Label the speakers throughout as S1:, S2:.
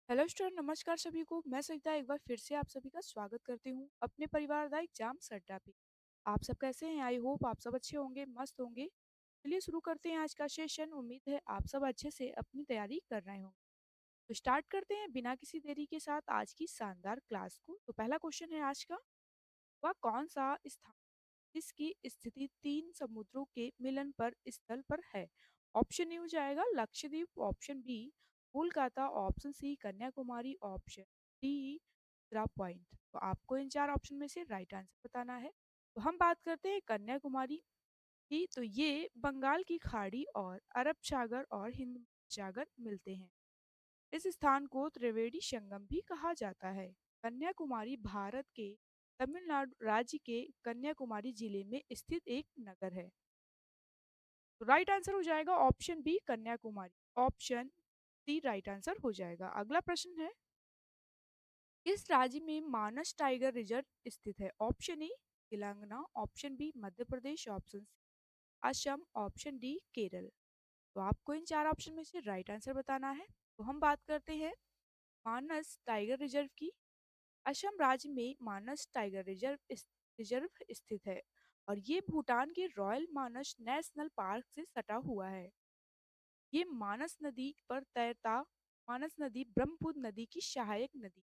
S1: Hello student, नमस्कार सभी को। मैं सविता एक बार फिर से आप सभी का स्वागत करती हूँ अपने परिवारदायक एग्जाम्स अड्डा पे। आप सब कैसे हैं? आई होप आप सब अच्छे होंगे, मस्त होंगे। चलिए शुरू करते हैं आज का सेशन। उम्मीद है आप सब अच्छे से अपनी तैयारी कर रहे होंगे। तो स्टार्ट करते हैं बिना किसी देरी के साथ आज की शानदार क्लास को। तो पहला क्वेश्चन है आज का, वह कौन सा स्थान जिसकी स्थिति तीन समुद्रों के मिलन पर स्थल पर है? ऑप्शन ए हो जाएगा Lakshadweep, option B Kolkata, option C Kanyakumari, option D point. तो आपको इन चार ऑप्शन में से राइट आंसर बताना है। तो हम बात करते हैं कन्याकुमारी की। तो ये बंगाल की खाड़ी और अरब सागर और हिंद सागर मिलते हैं। इस स्थान को त्रिवेणी संगम भी कहा जाता है। कन्याकुमारी भारत के तमिलनाडु राज्य के कन्याकुमारी जिले में स्थित एक नगर है। तो राइट आंसर हो जाएगा option B Kanyakumari. Option C right answer हो जाएगा। अगला प्रश्न है, किस राज्य में मानस टाइगर रिजर्व स्थित है? Option A Telangana, option B Madhya Pradesh, option C Assam, option D Kerala. तो आपको इन चार ऑप्शन में से राइट आंसर बताना है। तो हम बात करते हैं मानस टाइगर रिजर्व की। असम राज्य में मानस टाइगर रिजर्व स्थित है और ये भूटान के रॉयल मानस नेशनल पार्क से सटा हुआ है। ये मानस नदी पर तैरता मानस नदी ब्रह्मपुत्र नदी की सहायक नदी।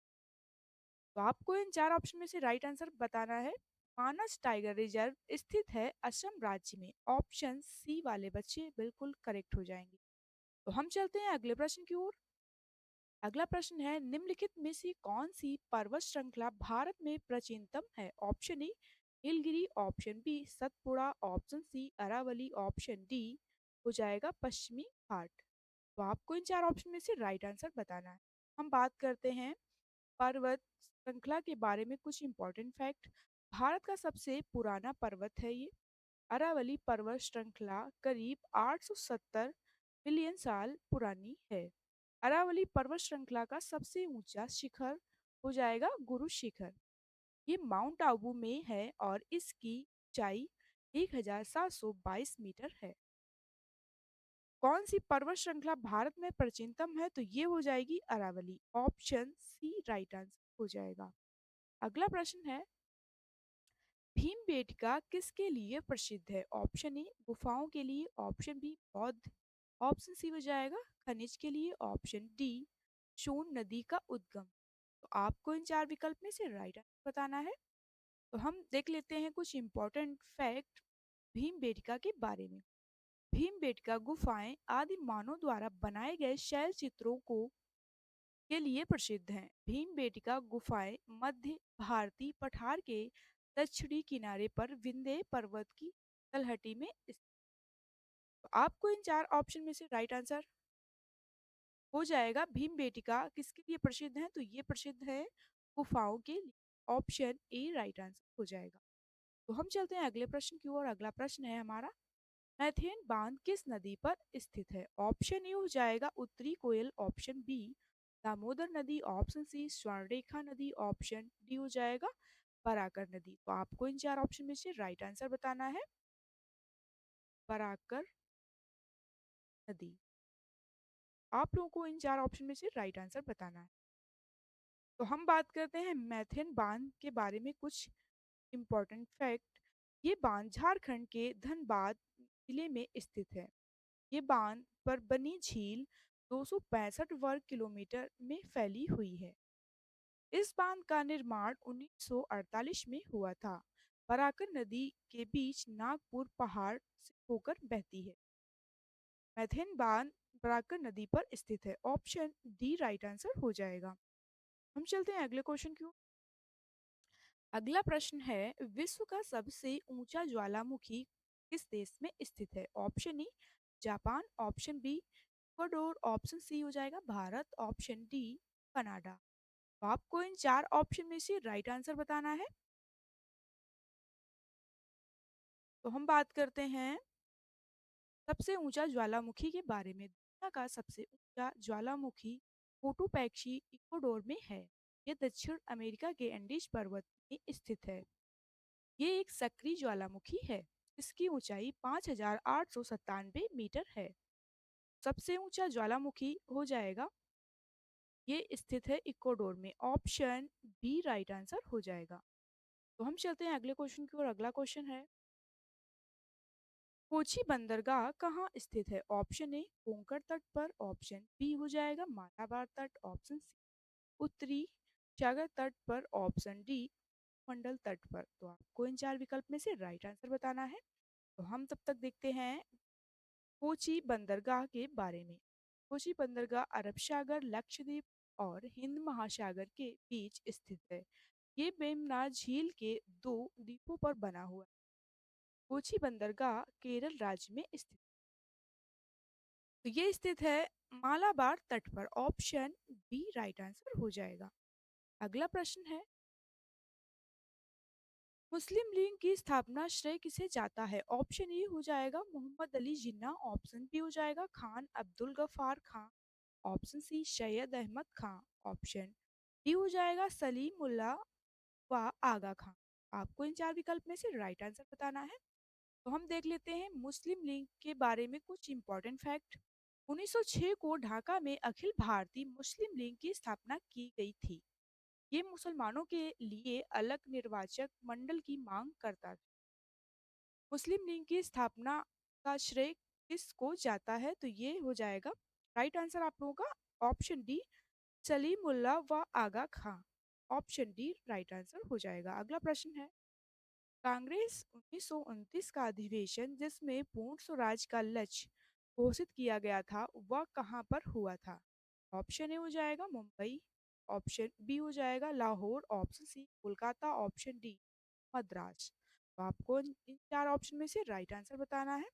S1: तो आपको इन चार ऑप्शन में से राइट आंसर बताना है। मानस टाइगर रिजर्व स्थित है असम राज्य में। ऑप्शन सी वाले बच्चे बिल्कुल करेक्ट हो जाएंगे। तो हम चलते हैं अगले प्रश्न की ओर। अगला प्रश्न है, निम्नलिखित में से कौन सी पर्वत श्रृंखला भारत में प्राचीनतम है? Option A Nilgiri, option B Satpura, option C Aravalli, option D हो जाएगा पश्चिमी घाट। तो आपको इन चार ऑप्शन में से राइट आंसर बताना है। हम बात करते हैं पर्वत श्रृंखला के बारे में कुछ इंपॉर्टेंट फैक्ट। भारत का सबसे पुराना पर्वत है ये अरावली पर्वत श्रृंखला। करीब 870 मिलियन साल पुरानी है। अरावली पर्वत श्रृंखला का सबसे ऊंचा शिखर हो जाएगा गुरु शिखर। ये माउंट आबू में है और इसकी ऊंचाई 1722 मीटर है। कौन सी पर्वत श्रृंखला भारत में प्राचीनतम है? तो ये हो जाएगी Aravalli. Option C right answer हो जाएगा। अगला प्रश्न है, भीमबेटका किसके लिए प्रसिद्ध है? ऑप्शन ए गुफाओं के लिए, ऑप्शन बी बौद्ध, ऑप्शन सी हो जाएगा खनिज के लिए, ऑप्शन डी सोन नदी का उद्गम। तो आपको इन चार विकल्प में से राइट आंसर बताना है। तो हम देख लेते हैं कुछ इंपॉर्टेंट फैक्ट भीमबेटका के बारे में। भीमबेटका गुफाएं आदि मानव द्वारा बनाए गए शैल चित्रों को के लिए प्रसिद्ध हैं। भीमबेटका गुफाएं मध्य भारतीय पठार के दक्षिणी किनारे पर विंध्य पर्वत की तलहटी में स्थित। तो आपको इन चार ऑप्शन में से राइट आंसर हो जाएगा। भीमबेटका किसके लिए प्रसिद्ध है? तो ये प्रसिद्ध है गुफाओं के लिए। ऑप्शन ए राइट आंसर हो जाएगा। तो हम चलते हैं अगले प्रश्न की ओर। अगला प्रश्न है हमारा, मैथेन बांध किस नदी पर स्थित है? ऑप्शन ए हो जाएगा उत्तरी कोयल, ऑप्शन बी दामोदर नदी, ऑप्शन सी स्वर्णरेखा नदी, ऑप्शन डी हो जाएगा बराकर नदी। तो आपको इन चार ऑप्शन में से राइट आंसर बताना है। बराकर नदी। आप लोगों को इन चार ऑप्शन में से राइट आंसर बताना है। तो हम बात करते हैं मैथेन बांध के बारे में कुछ इम्पोर्टेंट फैक्ट। ये बांध झारखंड के धनबाद जिले में स्थित है। ये बांध पर बनी झील 265 वर्ग किलोमीटर में फैली हुई है। इस बांध का निर्माण 1948 में हुआ था। बराकर नदी के बीच नागपुर पहाड़ से होकर बहती है। मैथेन बांध बराकर नदी पर स्थित है। ऑप्शन डी राइट आंसर हो जाएगा। हम चलते हैं अगले क्वेश्चन की ओर। अगला प्रश्न है, विश्व का सबसे ऊंचा ज्वालामुखी किस देश में स्थित है? Option A Japan, option B Ecuador, option C हो जाएगा भारत, ऑप्शन डी कनाडा। तो आपको इन चार ऑप्शन में से राइट आंसर बताना है। तो हम बात करते हैं सबसे ऊंचा ज्वालामुखी के बारे में। दुनिया का सबसे ऊंचा ज्वालामुखी कोटोपैक्सी इक्वाडोर में है। ये दक्षिण अमेरिका के एंडीज पर्वत में स्थित है। ये एक सक्रिय ज्वालामुखी है। इसकी ऊंचाई 5,897 मीटर है। सबसे ऊंचा ज्वालामुखी हो जाएगा ये स्थित है इक्वाडोर में। ऑप्शन बी राइट आंसर हो जाएगा। तो हम चलते हैं अगले क्वेश्चन की ओर। अगला क्वेश्चन है, कोची बंदरगाह कहाँ स्थित है? ऑप्शन ए कोंकण तट पर, ऑप्शन बी हो जाएगा मालाबार तट, ऑप्शन सी उत्तरी सागर तट पर, ऑप्शन डी मंडल तट पर। तो आपको इन चार विकल्प में से राइट आंसर बताना है। तो हम तब तक देखते हैं कोची बंदरगाह के बारे में। कोची बंदरगाह अरब सागर, लक्षद्वीप और हिंद महासागर के बीच स्थित है। ये मेमना झील के दो द्वीपों पर बना हुआ है। कोची बंदरगाह केरल राज्य में स्थित। तो ये स्थित है मालाबार तट पर। ऑप्शन बी राइट आंसर हो जाएगा। अगला प्रश्न है, मुस्लिम लीग की स्थापना श्रेय किसे जाता है? ऑप्शन ए हो जाएगा मोहम्मद अली जिन्ना, ऑप्शन बी हो जाएगा Khan Abdul Ghaffar Khan, option C Syed Ahmad Khan, option D हो जाएगा सलीमुल्लाह व आगा खान। आपको इन चार विकल्प में से राइट आंसर बताना है। तो हम देख लेते हैं मुस्लिम लीग के बारे में कुछ इंपॉर्टेंट फैक्ट। 1906 को ढाका में अखिल भारतीय मुस्लिम लीग की स्थापना की गई थी। ये मुसलमानों के लिए अलग निर्वाचक मंडल की मांग करता था। मुस्लिम लीग की स्थापना का श्रेय किसको जाता है? तो ये हो जाएगा राइट आंसर आप लोगों का ऑप्शन डी सलीमुल्लाह व आगा खां। ऑप्शन डी राइट आंसर हो जाएगा। अगला प्रश्न है, कांग्रेस 1929 का अधिवेशन जिसमें पूर्ण स्वराज का लक्ष्य घोषित किया गया था वह कहाँ पर हुआ था? ऑप्शन ए हो जाएगा मुंबई, ऑप्शन बी हो जाएगा Lahore, option C Kolkata, option D Madras. तो आपको इन चार ऑप्शन में से राइट आंसर बताना है।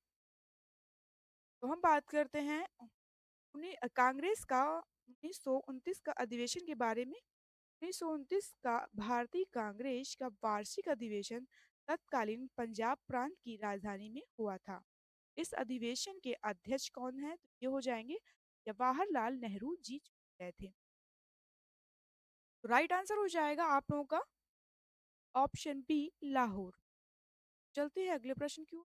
S1: तो हम बात करते हैं कांग्रेस का 1929 का अधिवेशन के बारे में। 1929 का भारतीय कांग्रेस का वार्षिक अधिवेशन तत्कालीन पंजाब प्रांत की राजधानी में हुआ था। इस अधिवेशन के अध्यक्ष कौन है? तो ये हो जाएंगे जवाहरलाल नेहरू जी चुने गए थे। तो राइट आंसर हो जाएगा आप लोगों का ऑप्शन बी लाहौर। चलते हैं अगले प्रश्न की ओर।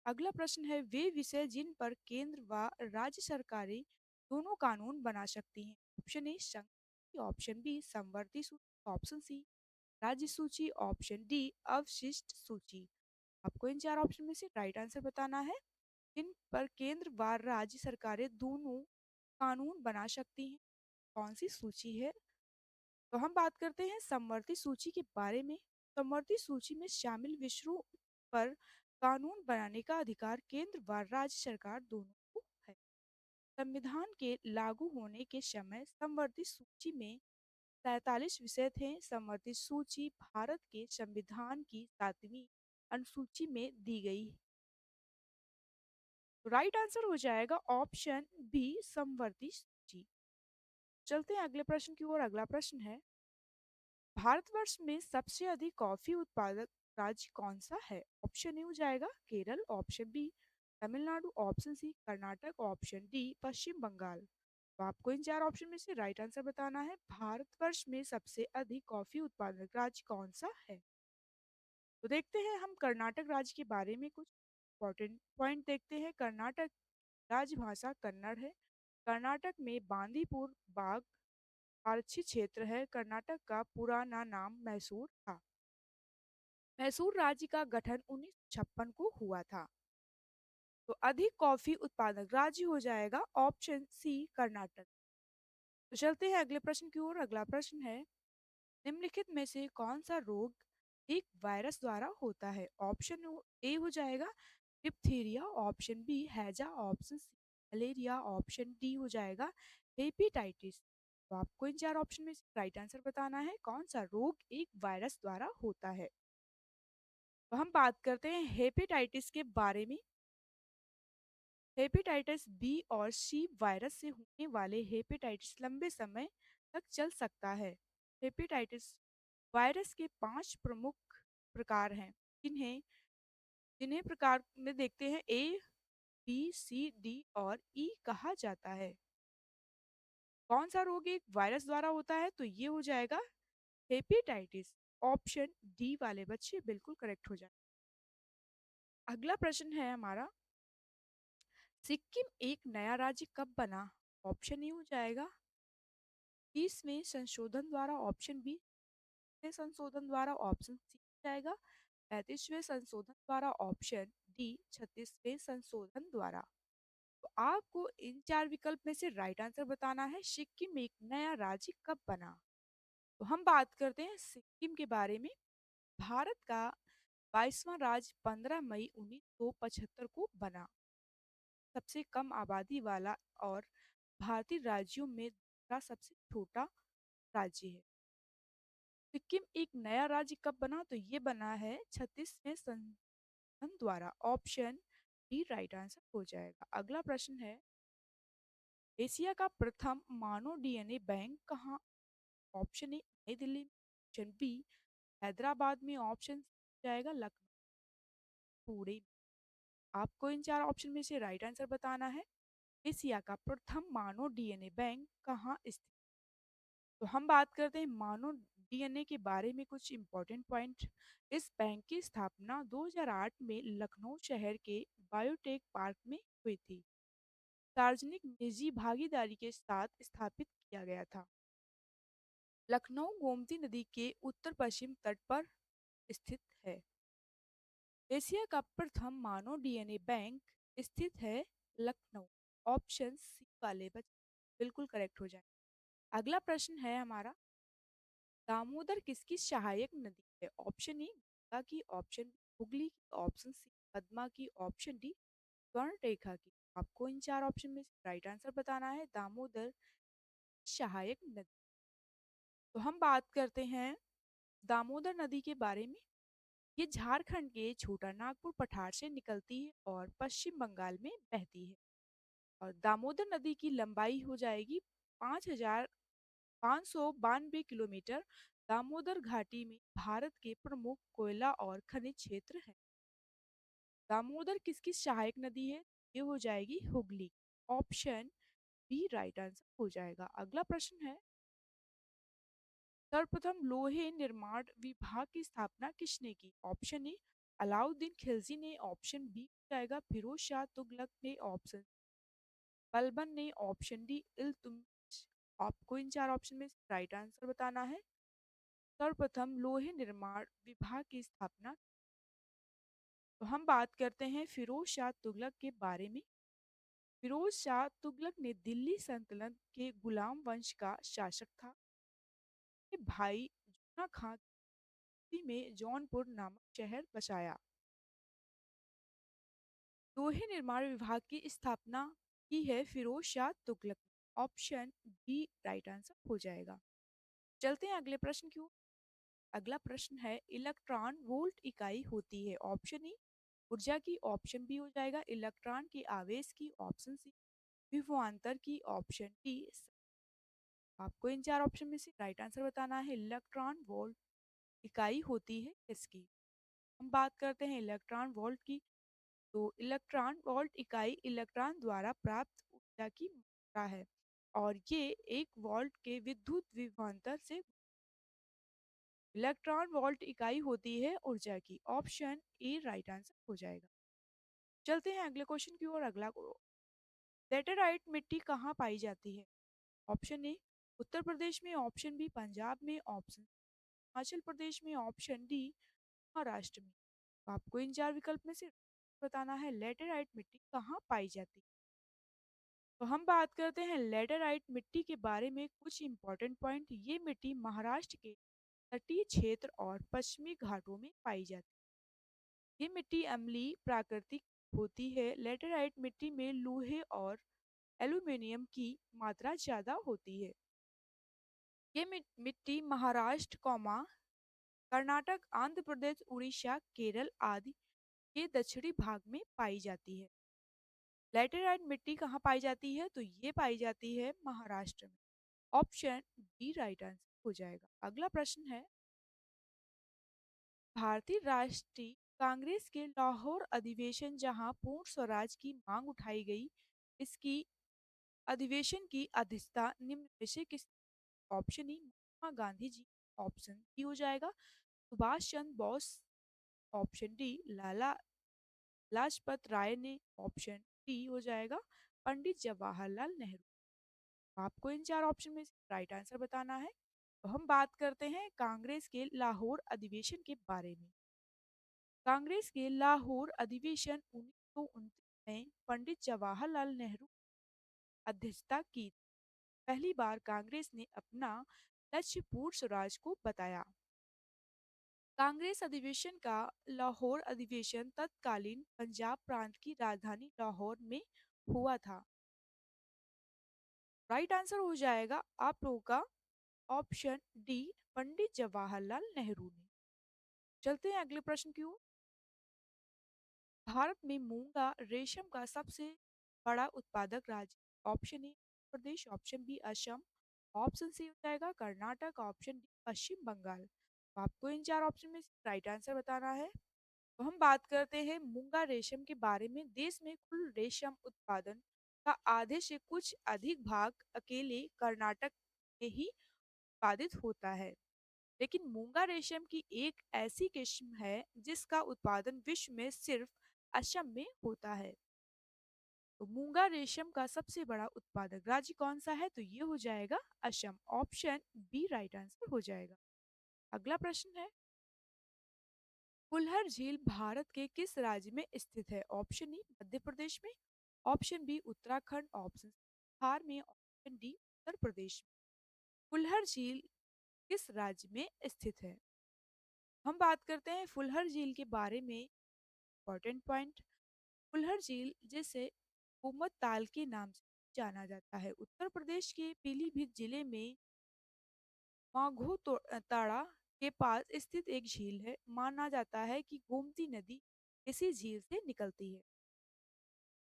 S1: अगला प्रश्न है, वे विषय जिन पर केंद्र व राज्य सरकारें दोनों कानून बना सकती हैं। ऑप्शन ए संघ, ऑप्शन बी समवर्ती सूची, ऑप्शन सी राज्य सूची, ऑप्शन डी अवशिष्ट सूची। आपको इन चार ऑप्शन में से राइट आंसर बताना है। इन पर केंद्र व राज्य सरकारें दोनों कानून बना सकती हैं, कौन सी सूची है? तो हम बात करते हैं समवर्ती सूची के बारे में। समवर्ती सूची में शामिल विषयों पर कानून बनाने का अधिकार केंद्र व राज्य सरकार दोनों को है। संविधान के लागू होने के समय समवर्ती सूची में 47 विषय थे। समवर्ती सूची भारत के संविधान की 7वीं अनुसूची में दी गई। राइट आंसर हो जाएगा ऑप्शन बी समवर्ती सूची। चलते हैं अगले प्रश्न की ओर। अगला प्रश्न है, भारतवर्ष में सबसे अधिक कॉफी उत्पादक राज्य कौन सा है? ऑप्शन ए हो जाएगा Kerala, option B Tamil Nadu, option C Karnataka, option D Paschim Bangal. तो आपको इन चार ऑप्शन में से राइट आंसर बताना है। भारतवर्ष में सबसे अधिक कॉफी उत्पादक राज्य कौन सा है? तो देखते हैं हम कर्नाटक राज्य के बारे में कुछ इंपॉर्टेंट पॉइंट देखते हैं। कर्नाटक राजभाषा कन्नड़ है। कर्नाटक में बांदीपुर बाग आरक्षित क्षेत्र है। कर्नाटक का पुराना नाम मैसूर था। मैसूर राज्य का गठन 1956 को हुआ था। तो अधिक कॉफी उत्पादक राज्य हो जाएगा ऑप्शन सी कर्नाटक। तो चलते हैं अगले प्रश्न की ओर। अगला प्रश्न है, निम्नलिखित में से कौन सा रोग एक वायरस द्वारा होता है? ऑप्शन ए हो जाएगा डिप्थीरिया, ऑप्शन बी हैजा, option C malaria, option D हो जाएगा हेपेटाइटिस। तो आपको इन चार ऑप्शन में से राइट आंसर बताना है, कौन सा रोग एक वायरस द्वारा होता है। तो हम बात करते हैं हेपेटाइटिस के बारे में। हेपेटाइटिस बी और सी वायरस से होने वाले हेपेटाइटिस लंबे समय तक चल सकता है। हेपेटाइटिस वायरस के 5 प्रमुख प्रकार हैं, जिन्हें जिन्हें प्रकार में देखते हैं ए, बी, सी, डी और ई कहा जाता है। कौन सा रोग एक वायरस द्वारा होता है? तो ये हो जाएगा हेपेटाइटिस। ऑप्शन डी वाले बच्चे बिल्कुल करेक्ट हो जाए। अगला प्रश्न है हमारा, सिक्किम एक नया राज्य कब बना? ऑप्शन ए हो जाएगा 30वें संशोधन द्वारा, ऑप्शन बी संशोधन द्वारा, ऑप्शन सी हो जाएगा 35वें संशोधन द्वारा, ऑप्शन डी 36वें संशोधन द्वारा। तो आपको इन चार विकल्प में से राइट आंसर बताना है। सिक्किम एक नया राज्य कब बना? तो हम बात करते हैं सिक्किम के बारे में। भारत का 22वां राज्य 15 मई 1975 को बना। सबसे कम आबादी वाला और भारतीय राज्यों में दूसरा सबसे छोटा राज्य है। सिक्किम एक नया राज्य कब बना? तो ये बना है 36वें संशोधन द्वारा, ऑप्शन डी राइट आंसर हो जाएगा। अगला प्रश्न है, एशिया का प्रथम मानव डीएनए बैंक कहाँ? ऑप्शन ए नई दिल्ली में, ऑप्शन बी हैदराबाद में, ऑप्शन सी हो जाएगा लखनऊ, पुणे में। आपको इन चार ऑप्शन में से राइट आंसर बताना है। एशिया का प्रथम मानव डीएनए बैंक कहाँ स्थित? तो हम बात करते हैं मानव डीएनए के बारे में कुछ इंपॉर्टेंट पॉइंट। इस बैंक की स्थापना 2008 में लखनऊ शहर के बायोटेक पार्क में हुई थी। सार्वजनिक निजी भागीदारी के साथ स्थापित किया गया था। लखनऊ गोमती नदी के उत्तर पश्चिम तट पर स्थित है। एशिया का प्रथम मानव डीएनए बैंक स्थित है लखनऊ। ऑप्शन सी वाले बच्चे बिल्कुल करेक्ट हो जाए। अगला प्रश्न है हमारा, दामोदर किसकी सहायक नदी है? ऑप्शन ए गंगा की, ऑप्शन बी हुगली की, ऑप्शन सी पद्मा की, ऑप्शन डी स्वर्ण रेखा की। आपको इन चार ऑप्शन में से राइट आंसर बताना है। दामोदर सहायक नदी। तो हम बात करते हैं दामोदर नदी के बारे में। ये झारखंड के छोटा नागपुर पठार से निकलती है और पश्चिम बंगाल में बहती है। और दामोदर नदी की लंबाई हो जाएगी 5,592 किलोमीटर। दामोदर घाटी में भारत के प्रमुख कोयला और खनिज क्षेत्र हैं। दामोदर किसकी सहायक नदी है? ये हो जाएगी Hooghly. Option B right answer हो जाएगा। अगला प्रश्न है, सर्वप्रथम लोहे निर्माण विभाग की स्थापना किसने की? ऑप्शन ए अलाउद्दीन खिलजी ने, ऑप्शन बी हो जाएगा फिरोज शाह तुगलक ने, ऑप्शन बलबन ने, ऑप्शन डी इल्तुतमिश। आपको इन चार ऑप्शन में राइट आंसर बताना है। सर्वप्रथम लोहे निर्माण विभाग की स्थापना। तो हम बात करते हैं फिरोज शाह तुगलक के बारे में। फिरोज शाह तुगलक ने दिल्ली सल्तनत के गुलाम वंश का शासक था। ये भाई जूना खां में जौनपुर नामक शहर बसाया। लोहे निर्माण विभाग की स्थापना की है फिरोज शाह तुगलक ने। ऑप्शन बी राइट आंसर हो जाएगा। चलते हैं अगले प्रश्न की ओर। अगला प्रश्न है, इलेक्ट्रॉन वोल्ट इकाई होती है? ऑप्शन ई ऊर्जा की, ऑप्शन बी हो जाएगा इलेक्ट्रॉन की आवेश की, ऑप्शन सी विभवांतर की, ऑप्शन डी। आपको इन चार ऑप्शन में से राइट आंसर बताना है। इलेक्ट्रॉन वोल्ट इकाई होती है किसकी? हम बात करते हैं इलेक्ट्रॉन वोल्ट की। तो इलेक्ट्रॉन वोल्ट इकाई इलेक्ट्रॉन द्वारा प्राप्त ऊर्जा की मात्रा है और ये एक वोल्ट के विद्युत विभवांतर से। इलेक्ट्रॉन वोल्ट इकाई होती है ऊर्जा की। ऑप्शन ए राइट आंसर हो जाएगा। चलते हैं अगले क्वेश्चन की ओर। अगला लेटेराइट मिट्टी कहाँ पाई जाती है? ऑप्शन ए उत्तर प्रदेश में, ऑप्शन बी पंजाब में, ऑप्शन हिमाचल प्रदेश में, ऑप्शन डी महाराष्ट्र में। तो आपको इन चार विकल्प में से बताना है लेटेराइट मिट्टी कहाँ पाई जाती है। तो हम बात करते हैं लेटेराइट मिट्टी के बारे में कुछ इंपॉर्टेंट पॉइंट। ये मिट्टी महाराष्ट्र के तटीय क्षेत्र और पश्चिमी घाटों में पाई जाती है। ये मिट्टी अम्लीय प्राकृतिक होती है। लेटेराइट मिट्टी में लोहे और एल्यूमीनियम की मात्रा ज्यादा होती है। ये मिट्टी महाराष्ट्र कर्नाटक, आंध्र प्रदेश, उड़ीसा, केरल आदि के दक्षिणी भाग में पाई जाती है। लैटेराइट मिट्टी कहाँ पाई जाती है? तो ये पाई जाती है महाराष्ट्र में। ऑप्शन डी राइट आंसर हो जाएगा। अगला प्रश्न है, भारतीय राष्ट्रीय कांग्रेस के लाहौर अधिवेशन जहां पूर्ण स्वराज की मांग उठाई गई, इसकी अधिवेशन की अध्यक्षता निम्न में से किस? Option E Mahatma Gandhi ji, option D हो जाएगा सुभाष चंद्र बोस, ऑप्शन डी लाला लाजपत राय ने, ऑप्शन डी हो जाएगा पंडित जवाहरलाल नेहरू। आपको इन चार ऑप्शन में से राइट आंसर बताना है। तो हम बात करते हैं कांग्रेस के लाहौर अधिवेशन के बारे में। कांग्रेस के लाहौर अधिवेशन 1929 में पंडित जवाहरलाल नेहरू अध्यक्षता की। पहली बार कांग्रेस ने अपना लक्ष्य पूर्ण स्वराज को बताया। कांग्रेस अधिवेशन का लाहौर अधिवेशन तत्कालीन पंजाब प्रांत की राजधानी लाहौर में हुआ था। राइट आंसर हो जाएगा आप लोगों का ऑप्शन डी, पंडित जवाहरलाल नेहरू ने। चलते हैं अगले प्रश्न की ओर। भारत में मूंगा रेशम का सबसे बड़ा उत्पादक राज्य। Option A Pradesh, option B Assam, option C हो जाएगा कर्नाटक, ऑप्शन डी पश्चिम बंगाल। तो आपको इन चार ऑप्शन में से राइट आंसर बताना है। तो हम बात करते हैं मूंगा रेशम के बारे में। देश में कुल रेशम उत्पादन का आधे से कुछ अधिक भाग अकेले कर्नाटक में ही उत्पादित होता है। लेकिन मूंगा रेशम की एक ऐसी किस्म है जिसका उत्पादन विश्व में सिर्फ असम में होता है। तो मूंगा रेशम का सबसे बड़ा उत्पादक राज्य कौन सा है? तो ये हो जाएगा Assam. Option B right answer हो जाएगा। अगला प्रश्न है, फुलहर झील भारत के किस राज्य में स्थित है? ऑप्शन ई मध्य प्रदेश में, option B Uttarakhand, option C Bihar में, ऑप्शन डी उत्तर प्रदेश में। फुलहर झील किस राज्य में स्थित है? हम बात करते हैं फुलहर झील के बारे में। इंपॉर्टेंट पॉइंट, फुलहर झील जिसे हुकूमत ताल के नाम से जाना जाता है, उत्तर प्रदेश के पीलीभीत जिले में माघो ताड़ा के पास स्थित एक झील है। माना जाता है कि गोमती नदी इसी झील से निकलती है।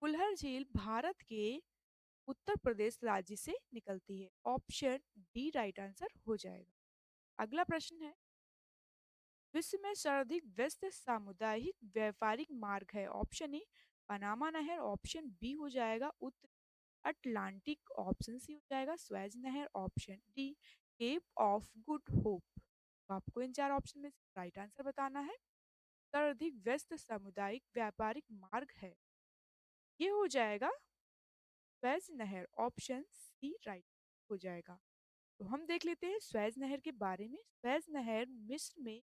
S1: फुलहर झील भारत के उत्तर प्रदेश राज्य से निकलती है। ऑप्शन डी राइट आंसर हो जाएगा। अगला प्रश्न है, विश्व में सर्वाधिक व्यस्त सामुदायिक व्यापारिक मार्ग है। ऑप्शन ए पनामा नहर, ऑप्शन बी हो जाएगा उत्तर अटलांटिक, ऑप्शन सी हो जाएगा स्वेज नहर, option D Cape of Good Hope. तो आपको इन चार ऑप्शन में से राइट आंसर बताना है। सर्वाधिक व्यस्त सामुदायिक व्यापारिक मार्ग है, ये हो जाएगा स्वेज नहर। ऑप्शन सी राइट हो जाएगा। तो हम देख लेते हैं स्वेज नहर के बारे में। स्वेज नहर मिस्र में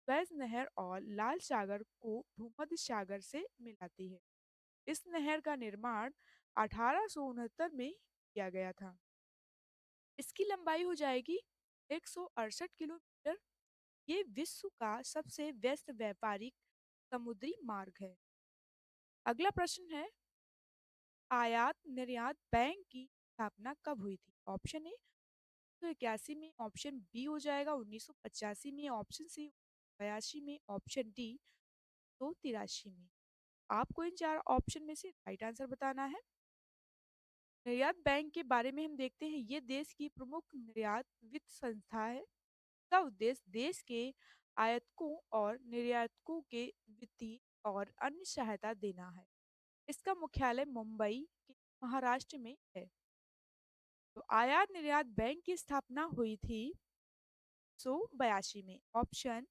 S1: स्वेज नहर और लाल सागर को भूमध्य सागर से मिलाती है। इस नहर का निर्माण 1869 में किया गया था। इसकी लंबाई हो जाएगी 168 किलोमीटर। ये विश्व का सबसे व्यस्त व्यापारिक समुद्री मार्ग है। अगला प्रश्न है, आयात निर्यात बैंक की स्थापना कब हुई थी? ऑप्शन ए 1981 में, ऑप्शन बी हो जाएगा 1985 में, ऑप्शन सी 82 में, ऑप्शन डी 1983 में। आपको इन चार ऑप्शन में से राइट आंसर बताना है। निर्यात बैंक के बारे में हम देखते हैं, ये देश की प्रमुख निर्यात वित्त संस्था है। इसका उद्देश्य देश के आयातकों और निर्यातकों के वित्तीय और अन्य सहायता देना है। इसका मुख्यालय मुंबई के महाराष्ट्र में है। तो आयात निर्यात बैंक की स्थापना हुई थी 1982 में। ऑप्शन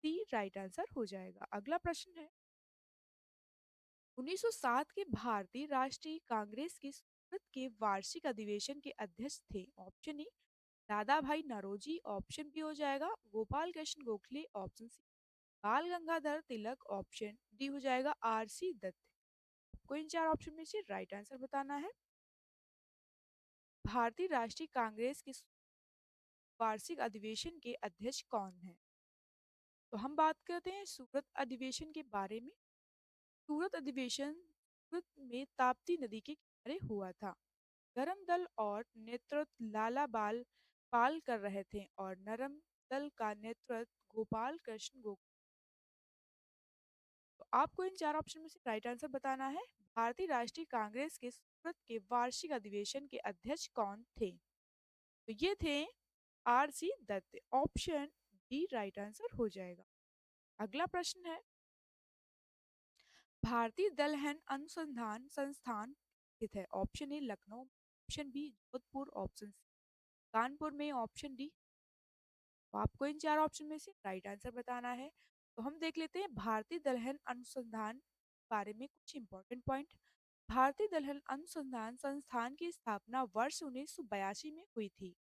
S1: सी राइट आंसर हो जाएगा। अगला प्रश्न है, 1907 के भारतीय राष्ट्रीय कांग्रेस के सूरत के वार्षिक अधिवेशन के अध्यक्ष थे। ऑप्शन ए दादा भाई नरोजी, ऑप्शन बी हो जाएगा गोपाल कृष्ण गोखले, ऑप्शन सी बाल गंगाधर तिलक, ऑप्शन डी हो जाएगा आरसी दत्त। आपको इन चार ऑप्शन में से राइट आंसर बताना है। भारतीय राष्ट्रीय कांग्रेस के वार्षिक अधिवेशन के अध्यक्ष कौन है? तो हम बात करते हैं सूरत अधिवेशन के बारे में। सूरत अधिवेशन सूरत में ताप्ती नदी के किनारे हुआ था। गरम दल और नेतृत्व लाला बाल पाल कर रहे थे और नरम दल का नेतृत्व गोपाल कृष्ण गोखले। तो आपको इन चार ऑप्शन में से राइट आंसर बताना है। भारतीय राष्ट्रीय कांग्रेस के सूरत के वार्षिक अधिवेशन के अध्यक्ष कौन थे? तो ये थे R C Dutt. Option D right answer हो जाएगा। अगला प्रश्न है, भारतीय दलहन अनुसंधान संस्थान स्थित है। Option A Lucknow, option B Jodhpur, option C Kanpur में, ऑप्शन डी। तो आपको इन चार ऑप्शन में से राइट आंसर बताना है। तो हम देख लेते हैं भारतीय दलहन अनुसंधान के बारे में कुछ इंपॉर्टेंट पॉइंट। भारतीय दलहन अनुसंधान संस्थान की स्थापना वर्ष 1982 में हुई थी।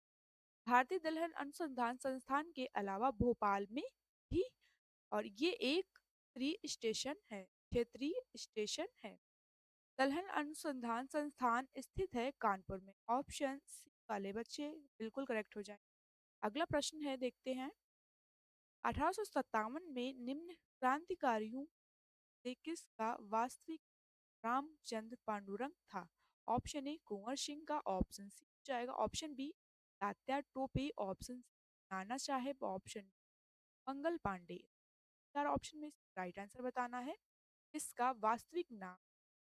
S1: भारतीय दलहन अनुसंधान संस्थान के अलावा भोपाल में भी, और ये एक क्षेत्रीय स्टेशन है। दलहन अनुसंधान संस्थान स्थित है कानपुर में। ऑप्शन सी वाले बच्चे बिल्कुल करेक्ट हो जाए। अगला प्रश्न है, देखते हैं। 1857 में निम्न क्रांतिकारियों से किसका वास्तविक रामचंद्र पांडुरंग था? ऑप्शन ए कुंवर सिंह का, ऑप्शन सी हो जाएगा option B Tatya Tope, option C Nana Sahib, option Mangal Pandey. चार ऑप्शन में राइट आंसर बताना है। इसका वास्तविक नाम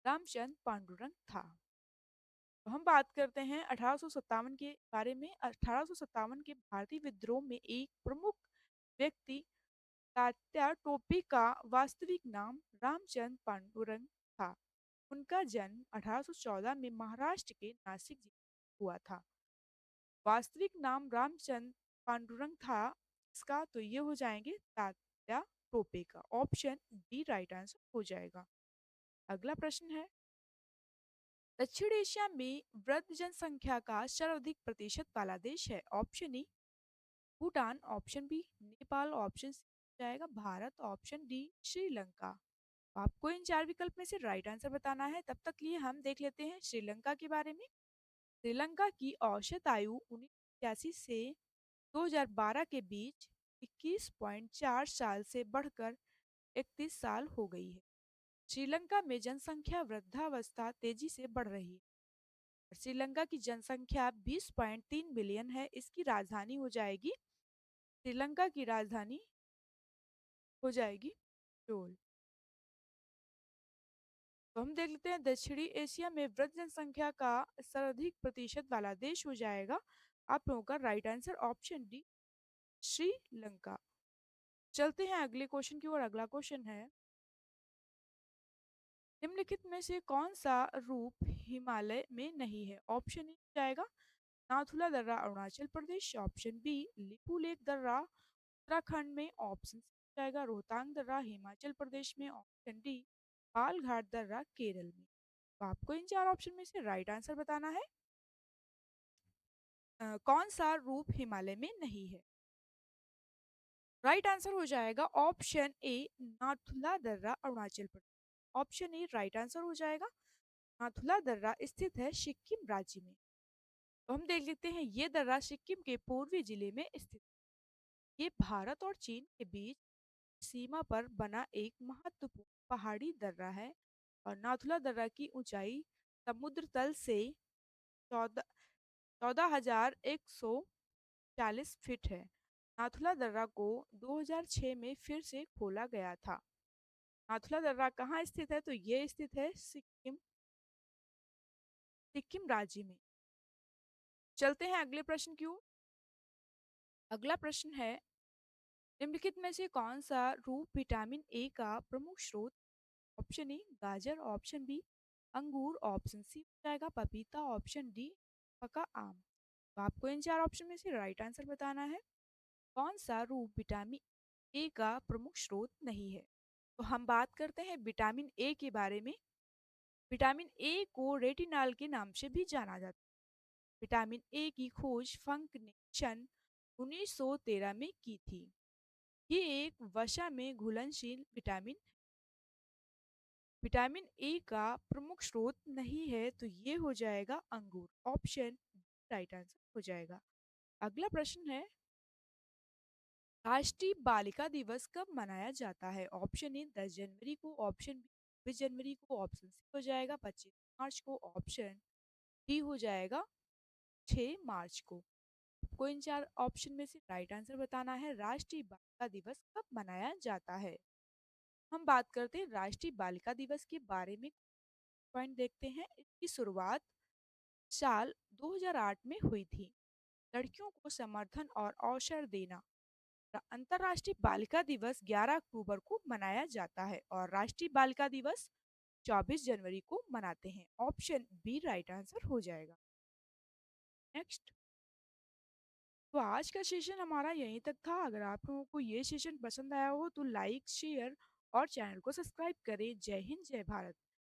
S1: रामचंद्र पांडुरंग था। तो हम बात करते हैं 1857 के बारे में। 1857 के भारतीय विद्रोह में एक प्रमुख व्यक्ति तात्या टोपे का वास्तविक नाम रामचंद्र पांडुरंग था। उनका जन्म 1814 में महाराष्ट्र के नासिक जिले में हुआ था। वास्तविक नाम रामचंद्र पांडुरंग था इसका, तो ये हो जाएंगे तात्या टोपे का। ऑप्शन डी राइट आंसर हो जाएगा। अगला प्रश्न है, दक्षिण एशिया में वृद्ध जनसंख्या का सर्वाधिक प्रतिशत वाला देश है? Option A Bhutan, option B Nepal, option C जाएगा भारत, ऑप्शन डी श्रीलंका। आपको इन चार विकल्प में से राइट आंसर बताना है। तब तक लिए हम देख लेते हैं श्रीलंका के बारे में। श्रीलंका की औसत आयु 1981 से 2012 के बीच 21.4 साल से बढ़कर 31 साल हो गई है। श्रीलंका में जनसंख्या वृद्धावस्था तेजी से बढ़ रही है। श्रीलंका की जनसंख्या 20.3 मिलियन है। इसकी राजधानी हो जाएगी, श्रीलंका की राजधानी हो जाएगी सेओल। तो हम देख लेते हैं दक्षिणी एशिया में वृद्ध जनसंख्या का सर्वाधिक प्रतिशत वाला देश हो जाएगा आप लोगों का right answer option D Sri Lanka. चलते हैं अगले क्वेश्चन की ओर। अगला क्वेश्चन है, निम्नलिखित में से कौन सा रूप हिमालय में नहीं है? ऑप्शन ए जाएगा नाथुला दर्रा Arunachal Pradesh, option B Lipu lake दर्रा उत्तराखंड में, ऑप्शन सी जाएगा रोहतांग दर्रा हिमाचल प्रदेश में, ऑप्शन डी पालघाट दर्रा केरल में। तो आपको इन चार ऑप्शन में से राइट आंसर बताना है। कौन सा रूप हिमालय में नहीं है? राइट आंसर हो जाएगा ऑप्शन ए नाथुला दर्रा Arunachal Pradesh. Option A right answer हो जाएगा। नाथुला दर्रा स्थित है सिक्किम राज्य में। तो हम देख लेते हैं, ये दर्रा सिक्किम के पूर्वी जिले में स्थित। ये भारत और चीन के बीच सीमा पर बना एक महत्वपूर्ण पहाड़ी दर्रा है। और नाथुला दर्रा की ऊंचाई समुद्र तल से 14,140 फीट है। नाथुला दर्रा को 2006 में फिर से खोला गया था। नाथुला दर्रा कहाँ स्थित है? तो ये स्थित है सिक्किम, सिक्किम राज्य में। चलते हैं अगले प्रश्न की ओर। अगला प्रश्न है, निम्नलिखित में से कौन सा रूप विटामिन ए का प्रमुख स्रोत? ऑप्शन ए गाजर, ऑप्शन बी अंगूर, ऑप्शन सी जाएगा पपीता, ऑप्शन डी पका आम। तो आपको इन चार ऑप्शन में से राइट आंसर बताना है। कौन सा रूप विटामिन ए का प्रमुख स्रोत नहीं है? तो हम बात करते हैं विटामिन ए के बारे में। विटामिन ए को रेटिनॉल के नाम से भी जाना जाता है। विटामिन ए की खोज फंक ने सन 1913 में की थी। ये एक वसा में घुलनशील विटामिन। विटामिन ए का प्रमुख स्रोत नहीं है, तो ये हो जाएगा अंगूर। ऑप्शन राइट आंसर हो जाएगा। अगला प्रश्न है, राष्ट्रीय बालिका दिवस कब मनाया जाता है? ऑप्शन ए 10 जनवरी को, ऑप्शन बी 26 जनवरी को, ऑप्शन सी हो जाएगा 25 मार्च को, ऑप्शन डी हो जाएगा 6 मार्च को। आपको इन चार ऑप्शन में से राइट आंसर बताना है। राष्ट्रीय बालिका दिवस कब मनाया जाता है? हम बात करते हैं राष्ट्रीय बालिका दिवस के बारे में। पॉइंट देखते हैं। इसकी शुरुआत साल 2008 में हुई थी। लड़कियों को समर्थन और अवसर देना। अंतर्राष्ट्रीय बालिका दिवस 11 अक्टूबर को मनाया जाता है और राष्ट्रीय बालिका दिवस 24 जनवरी को मनाते हैं। ऑप्शन बी राइट आंसर हो जाएगा। नेक्स्ट, तो आज का सेशन हमारा यहीं तक था। अगर आप लोगों को ये सेशन पसंद आया हो तो लाइक, शेयर और चैनल को सब्सक्राइब करें। जय हिंद, जय भारत।